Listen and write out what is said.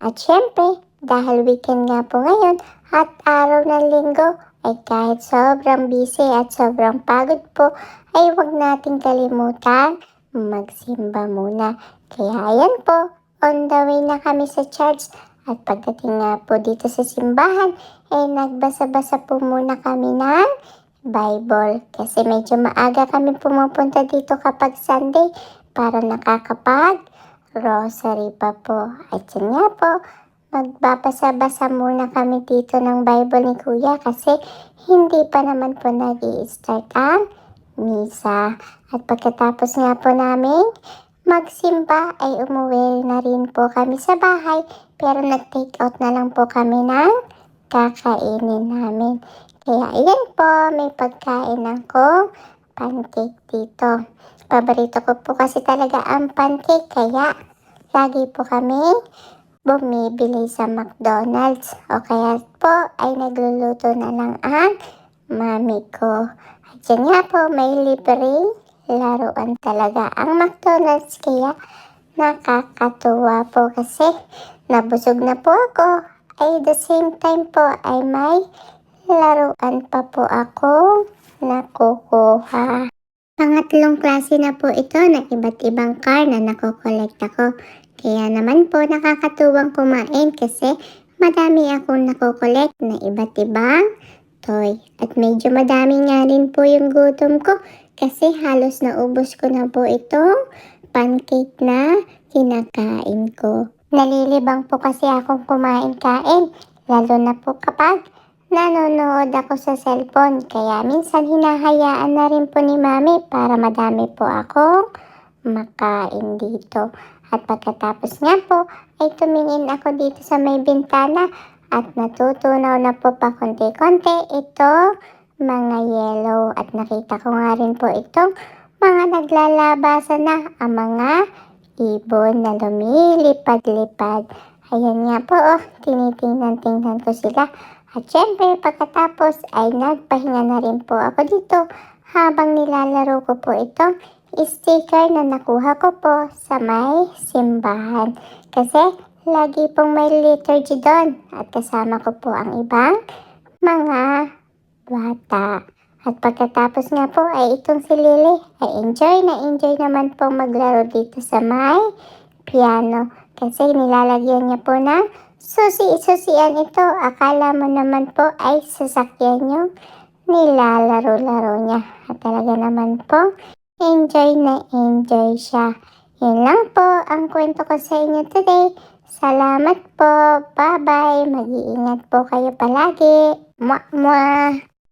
At syempre, dahil weekend nga po ngayon at araw ng linggo, ay kahit sobrang busy at sobrang pagod po, ay huwag nating kalimutan magsimba muna. Kaya ayan po, on the way na kami sa church. At pagdating nga po dito sa simbahan, ay nagbasa-basa po muna kami ng Bible. Kasi medyo maaga kami pumupunta dito kapag Sunday para nakakapag-rosary pa po. At yun nga po, magbabasa-basa muna kami dito ng Bible ni Kuya kasi hindi pa naman po nag-i-start ang misa. At pagkatapos nga po namin magsimba ay umuwi na rin po kami sa bahay pero nag-take out na lang po kami ng kakainin namin. Kaya ayan po, may pagkain ako, pancake dito. Paborito ko po kasi talaga ang pancake kaya lagi po kami bumibili sa McDonald's o kaya po ay nagluluto na lang ang mami ko. At yan nga po, may libreng laruan talaga ang McDonald's kaya nakakatuwa po kasi nabusog na po ako. Ay the same time po ay may laruan pa po ako nakukuha. Pangatlong klase na po ito ng iba't ibang car na nakokolekt ako. Kaya naman po nakakatuwang kumain kasi madami akong nakokolekt na iba't ibang toy. At medyo madami nga rin po yung gutom ko kasi halos naubos ko na po itong pancake na kinakain ko. Nalilibang po kasi akong kumain-kain, lalo na po kapag nanonood ako sa cellphone. Kaya minsan hinahayaan na rin po ni Mami para madami po akong makain dito. At pagkatapos nga po ay tumingin ako dito sa may bintana at natutunaw na po pa konti-konti ito mga yellow. At nakita ko nga rin po itong mga naglalabasan na ang mga ibon na lumilipad-lipad. Ayan nga po, tinitingnan-tingnan ko sila. At syempre, pagkatapos ay nagpahinga na rin po ako dito habang nilalaro ko po itong sticker na nakuha ko po sa may simbahan. Kasi lagi pong may liturgy doon at kasama ko po ang ibang mga bata. At pagkatapos nga po ay itong si Lily ay enjoy naman po maglaro dito sa may piano. Kasi nilalagyan niya po ng susi-susian ito. Akala mo naman po ay sasakyan yung nilalaro-laro niya. At talaga naman po, enjoy siya. Yun lang po ang kwento ko sa inyo today. Salamat po. Bye-bye. Mag-iingat po kayo palagi. Mwah!